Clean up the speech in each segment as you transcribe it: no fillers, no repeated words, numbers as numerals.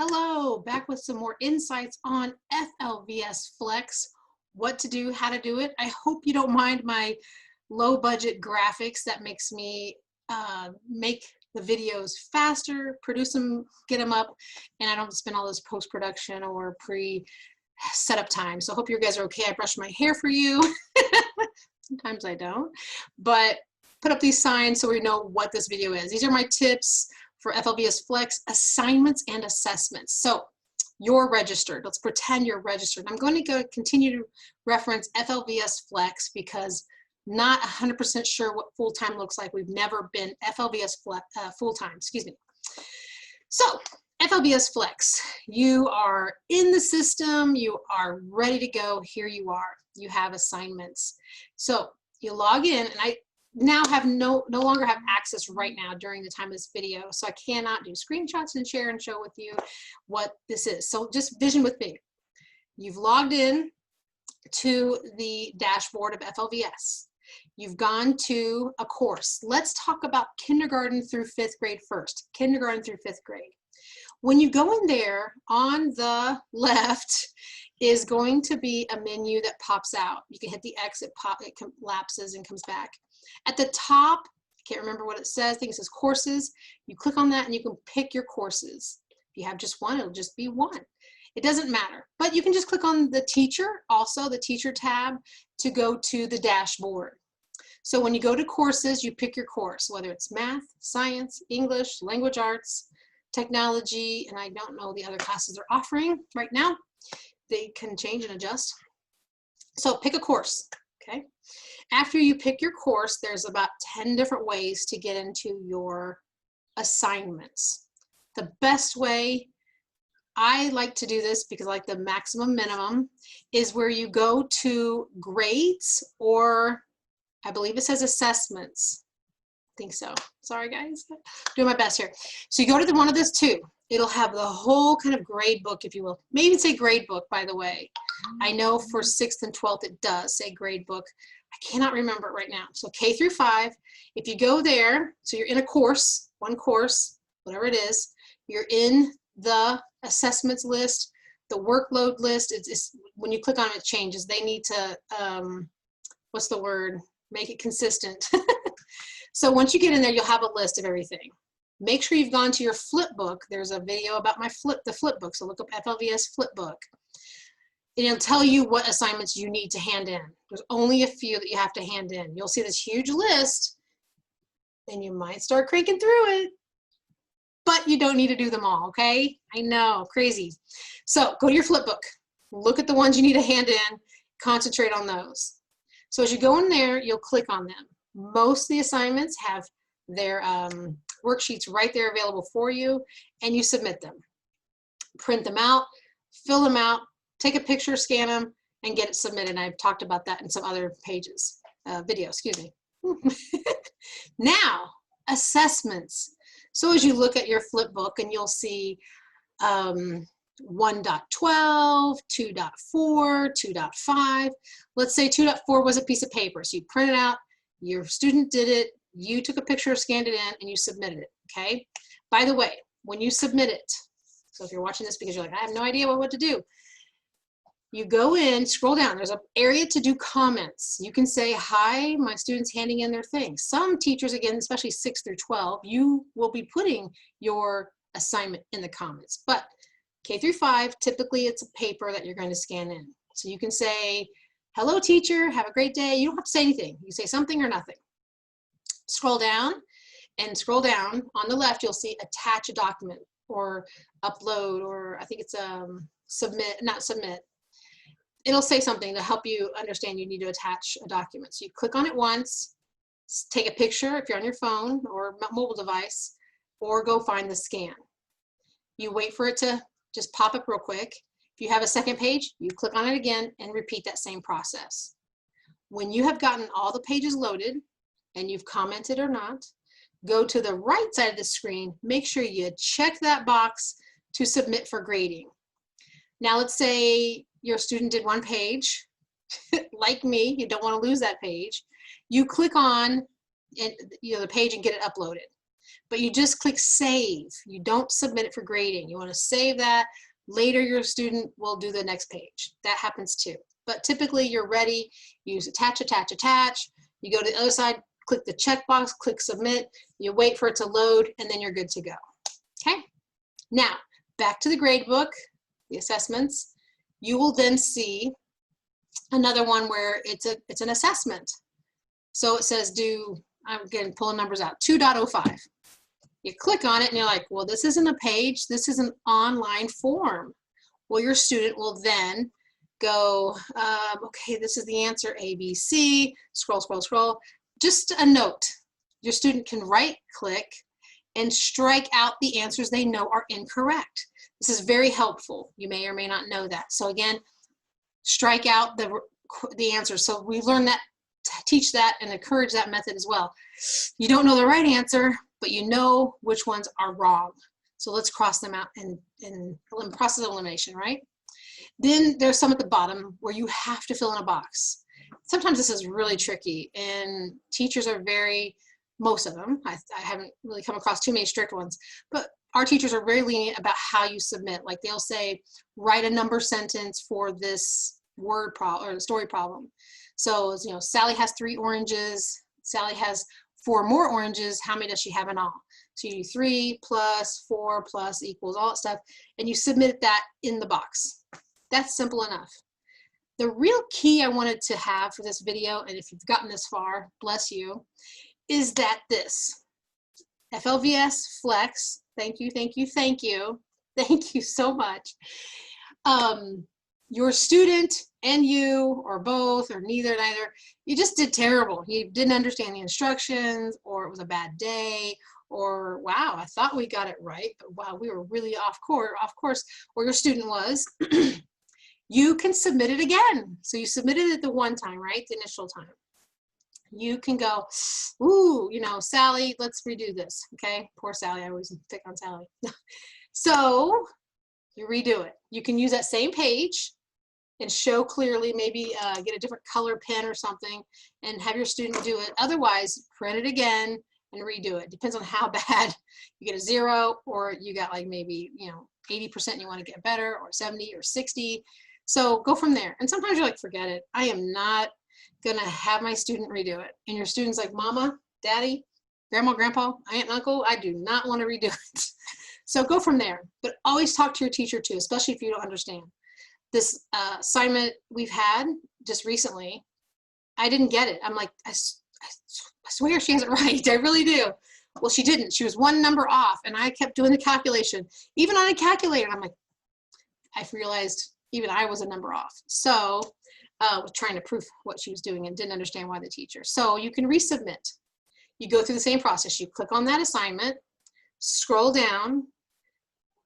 Hello, back with some more insights on FLVS Flex, what to do, how to do it. I hope you don't mind my low budget graphics. That makes me make the videos faster, produce them, get them up, and I don't spend all this post-production or pre-setup time. So I hope you guys are okay. I brushed my hair for you. Sometimes I don't, but put up these signs so we know what this video is. These are my tips for FLVS Flex assignments and assessments. So you're registered. Let's pretend you're registered. I'm going to continue to reference FLVS Flex because not 100% sure what full-time looks like. We've never been FLVS full-time, excuse me. So FLVS Flex, you are in the system, you are ready to go. Here you are. You have assignments. So you log in, and I now have no longer have access right now during the time of this video, so I cannot do screenshots and share and show with you what this is. So just vision with me. You've logged in to the dashboard of FLVS. You've gone to a course. Let's talk about kindergarten through 5th grade first. Kindergarten through 5th grade. When you go in there, on the left is going to be a menu that pops out. You can hit the X, it lapses and comes back. At the top, I can't remember what it says, I think it says courses. You click on that and you can pick your courses. If you have just one, it'll just be one. It doesn't matter, but you can just click on the teacher, also the teacher tab, to go to the dashboard. So when you go to courses, you pick your course, whether it's math, science, English, language arts, technology, and I don't know the other classes they're offering right now. They can change and adjust. So pick a course, okay? After you pick your course, there's about 10 different ways to get into your assignments. The best way, I like to do this because I like the maximum minimum, is where you go to grades, or I believe it says assessments. I think so. Sorry guys, doing my best here. So you go to one of those two. It'll have the whole kind of grade book, if you will. Maybe even say grade book, by the way. I know for 6th and 12th it does say grade book. I cannot remember it right now. So K through 5, if you go there, so you're in a course, one course, whatever it is, you're in the assessments list, the workload list. It's when you click on it, it changes. They need to, what's the word? Make it consistent. So once you get in there, you'll have a list of everything. Make sure you've gone to your flip book. There's a video about the flip book. So look up FLVS flip book. And it'll tell you what assignments you need to hand in. There's only a few that you have to hand in. You'll see this huge list, and you might start cranking through it, but you don't need to do them all, okay? I know, crazy. So go to your flip book. Look at the ones you need to hand in. Concentrate on those. So as you go in there, you'll click on them. Most of the assignments have their worksheets right there available for you, and you submit them. Print them out, fill them out, take a picture, scan them, and get it submitted. I've talked about that in some other pages, video, excuse me. Now, assessments. So as you look at your flip book, and you'll see 1.12, 2.4, 2.5. Let's say 2.4 was a piece of paper. So you print it out, your student did it, you took a picture, scanned it in, and you submitted it, okay? By the way, when you submit it, so if you're watching this because you're like, I have no idea what to do, you go in, scroll down, there's an area to do comments. You can say, hi, my student's handing in their things. Some teachers, again, especially 6 through 12, you will be putting your assignment in the comments. But K through 5, typically it's a paper that you're going to scan in. So you can say, hello teacher, have a great day. You don't have to say anything. You say something or nothing. Scroll down, and scroll down. On the left, you'll see attach a document, or upload, or I think it's submit, not submit. It'll say something to help you understand you need to attach a document. So you click on it once, take a picture if you're on your phone or mobile device, or go find the scan. You wait for it to just pop up real quick. If you have a second page, you click on it again and repeat that same process. When you have gotten all the pages loaded and you've commented or not, go to the right side of the screen, make sure you check that box to submit for grading. Now let's say your student did one page, like me, you don't want to lose that page. You click on the page and get it uploaded. but you just click save. You don't submit it for grading. You want to save that. Later, your student will do the next page. That happens too. But typically, you're ready. Use attach, attach, attach. You go to the other side, click the checkbox, click submit. You wait for it to load, and then you're good to go. Okay? Now, back to the grade book, the assessments. You will then see another one where it's an assessment. So it says I'm again pulling numbers out, 2.05. You click on it and you're like, well, this isn't a page, this is an online form. Well, your student will then go, okay, this is the answer, A, B, C, scroll, scroll, scroll. Just a note, your student can right click and strike out the answers they know are incorrect. This is very helpful. You may or may not know that. So again, strike out the answers. So we learn that, teach that, and encourage that method as well. You don't know the right answer, but you know which ones are wrong. So let's cross them out in process of elimination, right? Then there's some at the bottom where you have to fill in a box. Sometimes this is really tricky, and teachers are most of them, I haven't really come across too many strict ones, but our teachers are very lenient about how you submit. Like they'll say, write a number sentence for this word problem or story problem. So, you know, Sally has 3 oranges. Sally has 4 more oranges. How many does she have in all? So you do 3 plus 4 plus equals all that stuff, and you submit that in the box. That's simple enough. The real key I wanted to have for this video, and if you've gotten this far, bless you, is that this FLVS Flex, thank you, thank you, thank you. Thank you so much. Your student and you, or both, or neither, you just did terrible. You didn't understand the instructions, or it was a bad day, or wow, I thought we got it right, but wow, we were really off course, or your student was. You can submit it again. So you submitted it the one time, right? The initial time. You can go, ooh, you know, Sally, let's redo this, okay? Poor Sally, I always pick on Sally. So you redo it. You can use that same page and show clearly, maybe get a different color pen or something and have your student do it. Otherwise, print it again and redo it. Depends on how bad. You get a 0, or you got like maybe, you know, 80% you want to get better, or 70 or 60. So go from there. And sometimes you're like, forget it. I am not gonna have my student redo it. And your student's like, Mama, Daddy, Grandma, Grandpa, Aunt, Uncle, I do not want to redo it. So go from there. But always talk to your teacher too, especially if you don't understand. This assignment we've had just recently, I didn't get it. I'm like, I swear she has it right. I really do. Well, she didn't. She was 1 number off, and I kept doing the calculation. Even on a calculator, I'm like, I realized even I was a number off. So was trying to prove what she was doing and didn't understand why the teacher. So you can resubmit. You go through the same process. You click on that assignment, scroll down,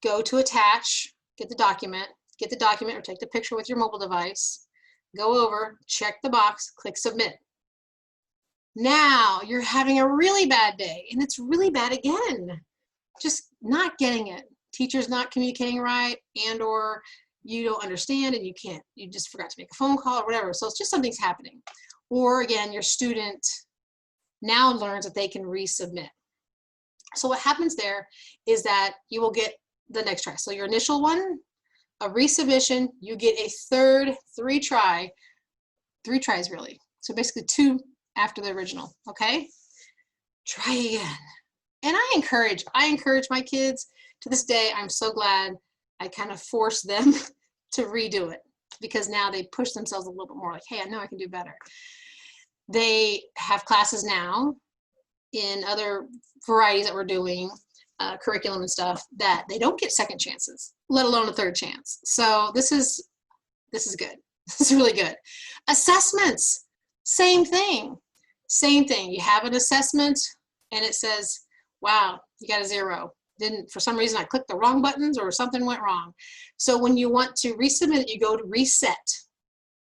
go to attach, get the document or take the picture with your mobile device, go over, check the box, click submit. Now you're having a really bad day, and it's really bad again. Just not getting it. Teacher's not communicating right, and or you don't understand and you just forgot to make a phone call or whatever. So it's just something's happening. Or again, your student now learns that they can resubmit. So what happens there is that you will get the next try. So your initial one, a resubmission, you get a third 3 tries really. So basically 2 after the original, okay? Try again. And I encourage my kids to this day. I'm so glad I kind of force them to redo it, because now they push themselves a little bit more like, hey, I know I can do better. They have classes now in other varieties that we're doing, curriculum and stuff, that they don't get second chances, let alone a third chance. So this is good. This is really good. Assessments, same thing. You have an assessment and it says, wow, you got a 0. For some reason I clicked the wrong buttons or something went wrong. So when you want to resubmit it, you go to reset.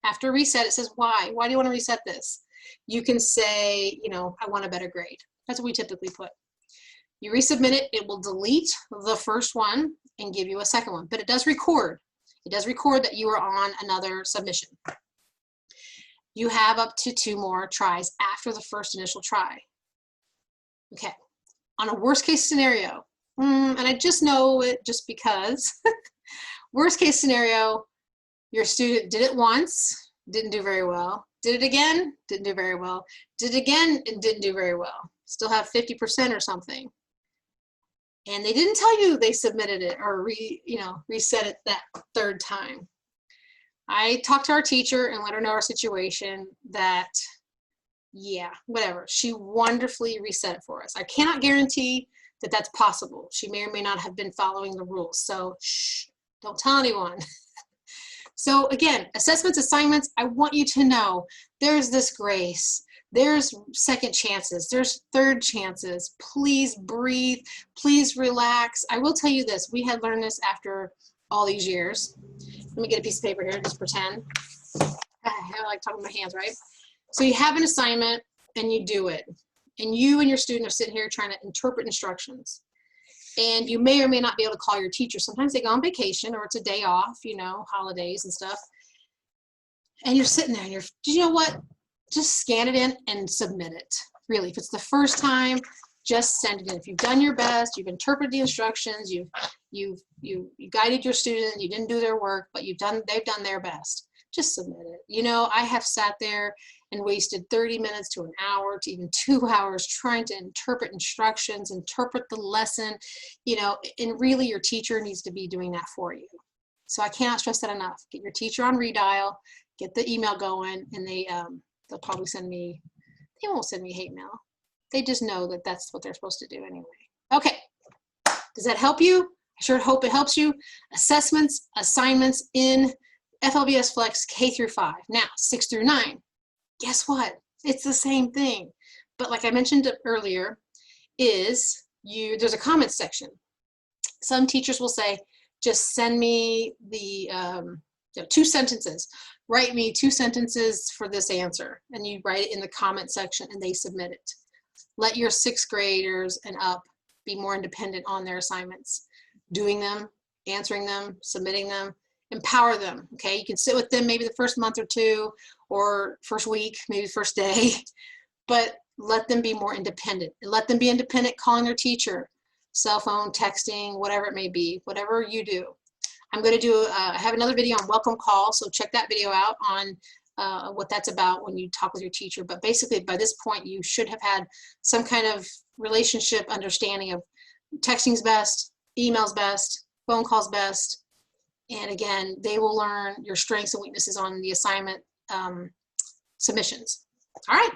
After reset, it says, why? Why do you want to reset this? You can say, you know, I want a better grade. That's what we typically put. You resubmit it, it will delete the first one and give you a second one, but it does record. It does record that you are on another submission. You have up to 2 more tries after the first initial try. Okay, on a worst case scenario, and I just know it just because, worst case scenario, your student did it once, didn't do very well, did it again, didn't do very well, did it again, and didn't do very well. Still have 50% or something. And they didn't tell you they submitted it or reset it that third time. I talked to our teacher and let her know our situation, that, yeah, whatever. She wonderfully reset it for us. I cannot guarantee that that's possible. She may or may not have been following the rules. So shh, don't tell anyone. So again, assessments, assignments, I want you to know there's this grace. There's second chances. There's third chances. Please breathe. Please relax. I will tell you this. We had learned this after all these years. Let me get a piece of paper here, just pretend. I like talking with my hands, right? So you have an assignment and you do it. And you and your student are sitting here trying to interpret instructions. And you may or may not be able to call your teacher. Sometimes they go on vacation or it's a day off, you know, holidays and stuff. And you're sitting there and you know what? Just scan it in and submit it. Really, if it's the first time, just send it in. If you've done your best, you've interpreted the instructions, you guided your student, you didn't do their work, but they've done their best. Just submit it. You know, I have sat there and wasted 30 minutes to an hour to even 2 hours trying to interpret instructions, interpret the lesson, you know, and really your teacher needs to be doing that for you. So I cannot stress that enough. Get your teacher on redial, get the email going, and they'll probably send me, they won't send me hate mail. They just know that that's what they're supposed to do anyway. Okay, does that help you? I sure hope it helps you. Assessments, assignments in FLVS Flex K through 5. Now, 6 through 9, guess what? It's the same thing. But like I mentioned earlier, there's a comment section. Some teachers will say, just send me the 2 sentences. Write me 2 sentences for this answer. And you write it in the comment section and they submit it. Let your 6th graders and up be more independent on their assignments. Doing them, answering them, submitting them, empower them, okay? You can sit with them maybe the first month or 2 or first week, maybe the first day, but let them be more independent. And let them be independent calling their teacher, cell phone, texting, whatever it may be, whatever you do. I'm going to do, I have another video on welcome call, so check that video out on what that's about when you talk with your teacher. But basically, by this point, you should have had some kind of relationship understanding of texting's best, email's best, phone call's best. And again, they will learn your strengths and weaknesses on the assignment submissions. All right.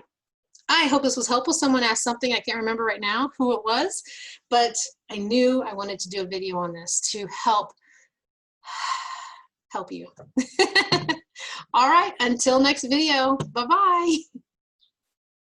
I hope this was helpful. Someone asked something, I can't remember right now who it was, but I knew I wanted to do a video on this to help you. All right, until next video, bye-bye.